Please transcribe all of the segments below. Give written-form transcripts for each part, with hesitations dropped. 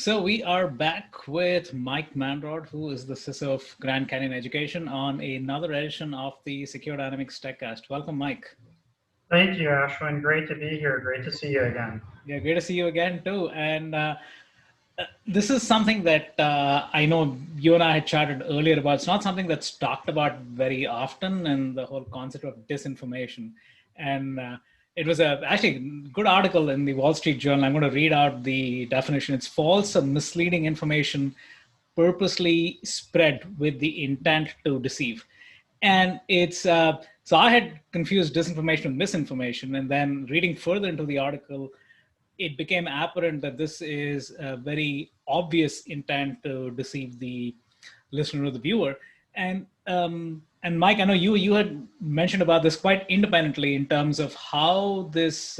So we are back with Mike Manrod, who is the CISO of Grand Canyon Education, on another edition of the Secure Dynamics TechCast. Welcome, Mike. Thank you, Ashwin. Great to be here. Great to see you again. Yeah, great to see you again too. And this is something that I know you and I had chatted earlier about. It's not something that's talked about very often, and the whole concept of disinformation. And it was actually a good article in the Wall Street Journal. I'm going to read out the definition. It's false or misleading information purposely spread with the intent to deceive. And it's so I had confused disinformation with misinformation, and then reading further into the article, it became apparent that this is a very obvious intent to deceive the listener or the viewer. And Mike, I know you had mentioned about this quite independently in terms of how this,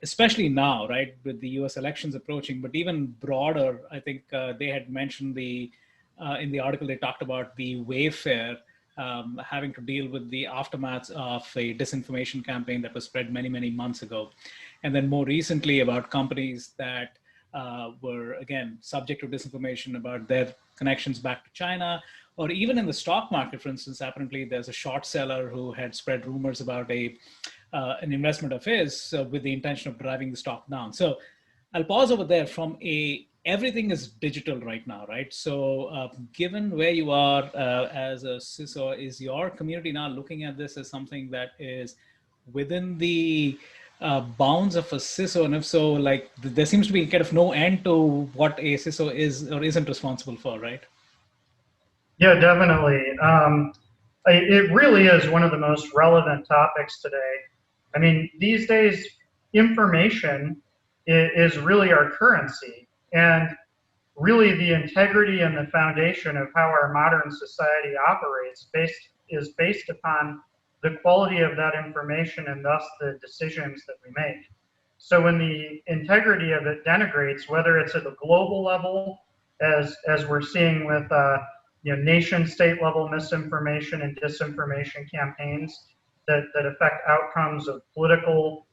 especially now, right, with the U.S. elections approaching, but even broader, I think they had mentioned in the article they talked about the Wayfair having to deal with the aftermaths of a disinformation campaign that was spread many months ago. And then more recently about companies that were, again, subject to disinformation about their connections back to China, or even in the stock market, for instance. Apparently there's a short seller who had spread rumors about an investment of his with the intention of driving the stock down. So I'll pause over there. Everything is digital right now, right? So given where you are as a CISO, is your community now looking at this as something that is within the bounds of a CISO? And if so, like, there seems to be kind of no end to what a CISO is or isn't responsible for, right? Yeah, definitely. It really is one of the most relevant topics today. I mean, these days, information is really our currency. And really the integrity and the foundation of how our modern society operates is based upon the quality of that information and thus the decisions that we make. So when the integrity of it denigrates, whether it's at a global level, as we're seeing with nation state level misinformation and disinformation campaigns that affect outcomes of political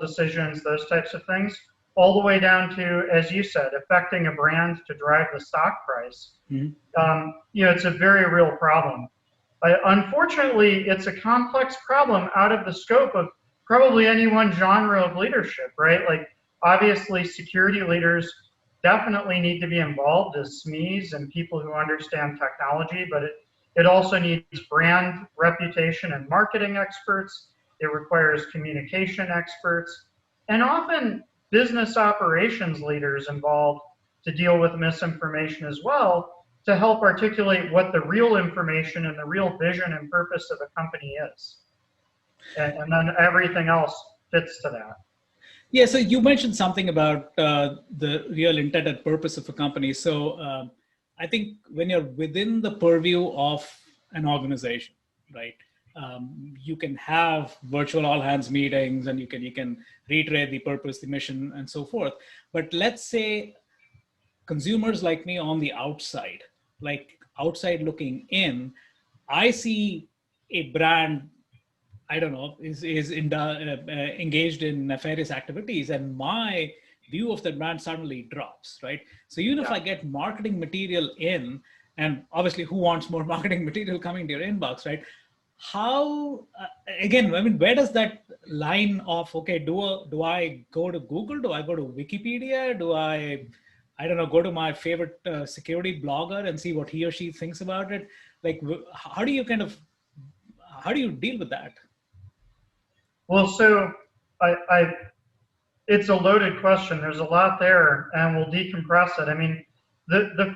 decisions, those types of things, all the way down to, as you said, affecting a brand to drive the stock price. Mm-hmm. It's a very real problem. Unfortunately, it's a complex problem out of the scope of probably any one genre of leadership, right? Like, obviously, security leaders definitely need to be involved as SMEs and people who understand technology, but it also needs brand reputation and marketing experts. It requires communication experts, and often business operations leaders involved to deal with misinformation as well, to help articulate what the real information and the real vision and purpose of a company is. And then everything else fits to that. Yeah, so you mentioned something about the real intent and purpose of a company. So I think when you're within the purview of an organization, right, you can have virtual all hands meetings, and you can reiterate the purpose, the mission, and so forth. But let's say consumers like me on the outside, like outside looking in, I see a brand, I don't know, is engaged in nefarious activities, and my view of that brand suddenly drops, right? So even if I get marketing material in, and obviously who wants more marketing material coming to your inbox, right? How, again, I mean, where does that line of, okay, do I go to Google? Do I go to Wikipedia? Do I don't know, go to my favorite security blogger and see what he or she thinks about it? Like, how do you deal with that? Well, so it's a loaded question. There's a lot there, and we'll decompress it. I mean, the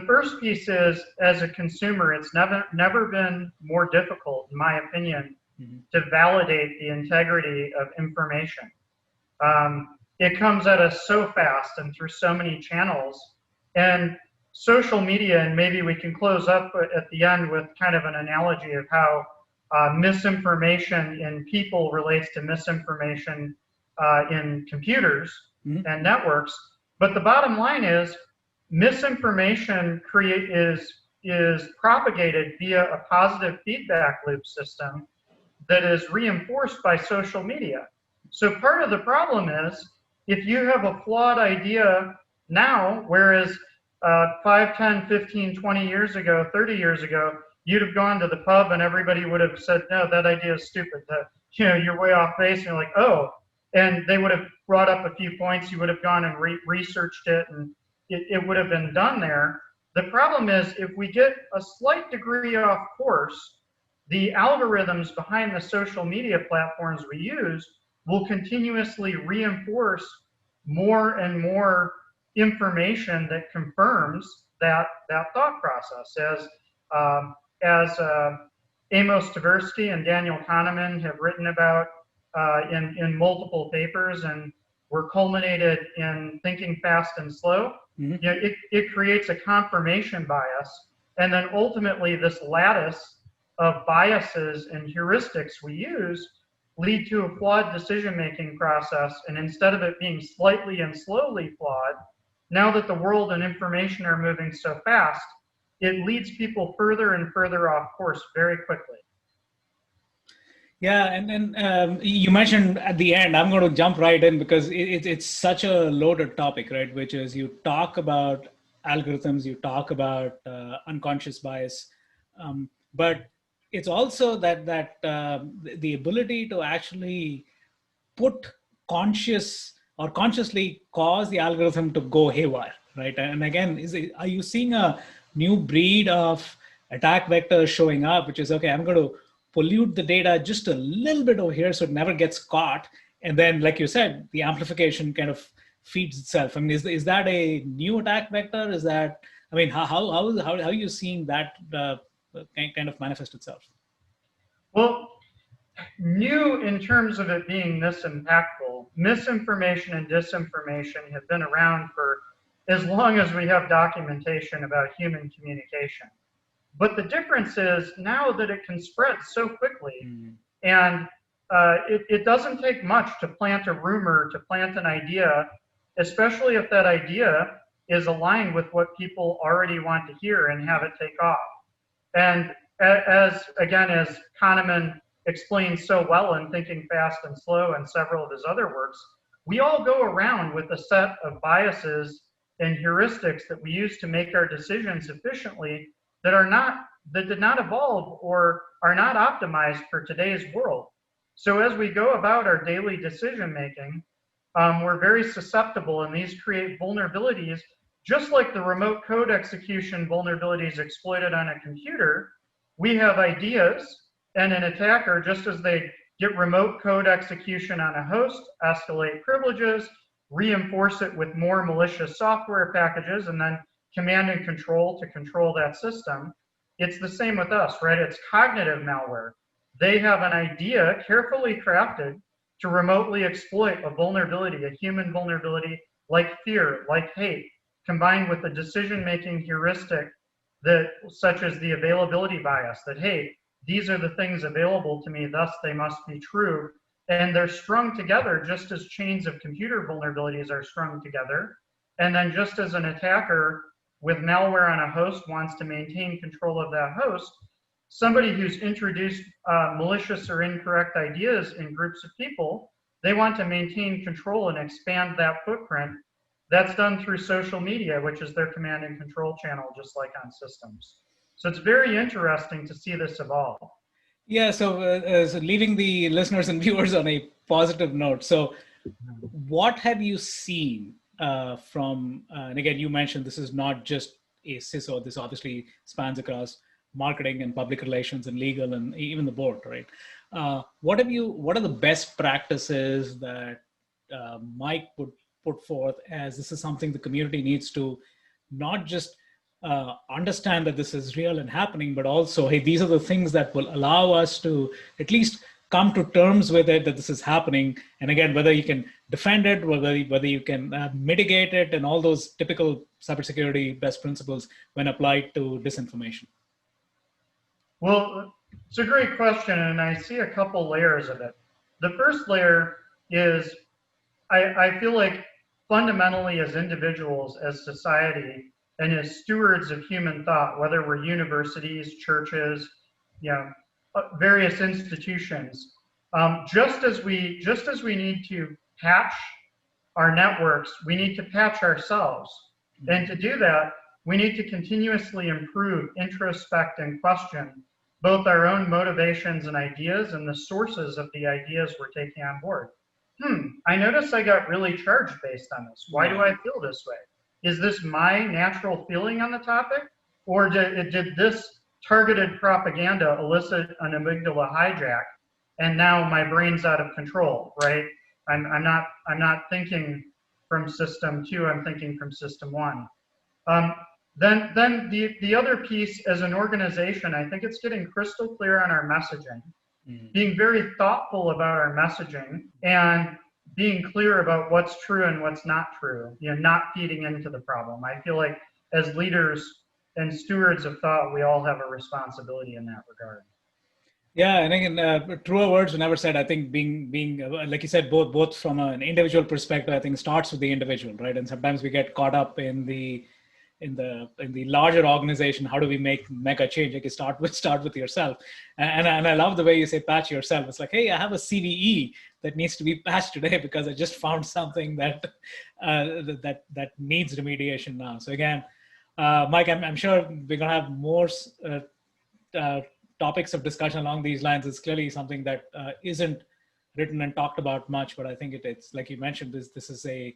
first piece is, as a consumer, it's never been more difficult, in my opinion, to validate the integrity of information. It comes at us so fast and through so many channels, and social media, and maybe we can close up at the end with kind of an analogy of how misinformation in people relates to misinformation in computers and networks. But the bottom line is, misinformation is propagated via a positive feedback loop system that is reinforced by social media. So part of the problem if you have a flawed idea now, whereas 5, 10, 15, 20 years ago, 30 years ago, you'd have gone to the pub and everybody would have said, no, that idea is stupid. You're way off base. And you're like, oh, and they would have brought up a few points. You would have gone and researched it, and it would have been done there. The problem is if we get a slight degree off course, the algorithms behind the social media platforms we use will continuously reinforce more and more information that confirms that thought process. As Amos Tversky and Daniel Kahneman have written about in multiple papers, and were culminated in Thinking Fast and Slow. It creates a confirmation bias, and then ultimately this lattice of biases and heuristics we use lead to a flawed decision-making process. And instead of it being slightly and slowly flawed, now that the world and information are moving so fast, it leads people further and further off course very quickly. Yeah, and then you mentioned at the end, I'm going to jump right in because it's such a loaded topic, right? Which is you talk about algorithms, you talk about unconscious bias, but it's also that the ability to actually put consciously cause the algorithm to go haywire, right? And again, are you seeing a new breed of attack vectors showing up, which is, okay, I'm going to pollute the data just a little bit over here so it never gets caught. And then, like you said, the amplification kind of feeds itself. I mean, is that a new attack vector? Is that, I mean, how are you seeing that kind of manifest itself? Well, new in terms of it being this impactful. Misinformation and disinformation have been around for as long as we have documentation about human communication. But the difference is now that it can spread so quickly, and it doesn't take much to plant a rumor, to plant an idea, especially if that idea is aligned with what people already want to hear and have it take off. And as Kahneman explains so well in Thinking Fast and Slow and several of his other works, we all go around with a set of biases and heuristics that we use to make our decisions efficiently that did not evolve or are not optimized for today's world. So as we go about our daily decision making, we're very susceptible, and these create vulnerabilities, just like the remote code execution vulnerabilities exploited on a computer. We have ideas, and an attacker, just as they get remote code execution on a host, escalate privileges, reinforce it with more malicious software packages, and then command and control to control that system. It's the same with us, right? It's cognitive malware. They have an idea carefully crafted to remotely exploit a vulnerability, a human vulnerability like fear, like hate, combined with a decision-making heuristic such as the availability bias, that, hey, these are the things available to me, thus they must be true. And they're strung together just as chains of computer vulnerabilities are strung together. And then just as an attacker with malware on a host wants to maintain control of that host, somebody who's introduced malicious or incorrect ideas in groups of people, they want to maintain control and expand that footprint. That's done through social media, which is their command and control channel, just like on systems. So it's very interesting to see this evolve. Yeah, so leaving the listeners and viewers on a positive note. So what have you seen from, and again, you mentioned this is not just a CISO, this obviously spans across marketing and public relations and legal and even the board, right? What are the best practices that Mike would put forth as this is something the community needs to not just understand that this is real and happening, but also, hey, these are the things that will allow us to at least come to terms with it, that this is happening. And again, whether you can defend it, whether you can mitigate it, and all those typical cybersecurity best principles when applied to disinformation. Well, it's a great question, and I see a couple layers of it. The first layer is, I feel like fundamentally as individuals, as society, and as stewards of human thought, whether we're universities, churches, various institutions, just as we need to patch our networks, we need to patch ourselves. And to do that, we need to continuously improve, introspect, and question both our own motivations and ideas and the sources of the ideas we're taking on board. I noticed I got really charged based on this. Why do I feel this way? Is this my natural feeling on the topic? Or did this targeted propaganda elicit an amygdala hijack and now my brain's out of control, right? I'm not thinking from system 2, I'm thinking from system 1. Then the other piece as an organization, I think it's getting crystal clear on our messaging, being very thoughtful about our messaging and being clear about what's true and what's not true, not feeding into the problem. I feel like as leaders and stewards of thought, we all have a responsibility in that regard. Yeah, and again, truer words were never said. I think being like you said, both from an individual perspective, I think starts with the individual, right? And sometimes we get caught up in the larger organization. How do we make a change? Like you start with yourself. And I love the way you say patch yourself. It's like, hey, I have a CVE that needs to be patched today because I just found something that that needs remediation now. So again, Mike, I'm sure we're gonna have more topics of discussion along these lines. It's clearly something that isn't written and talked about much, but I think it's like you mentioned, this is a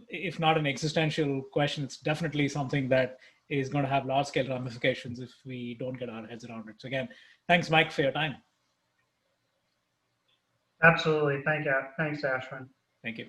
if not an existential question, it's definitely something that is going to have large scale ramifications if we don't get our heads around it. So again, thanks, Mike, for your time. Absolutely. Thanks, Ashwin. Thank you.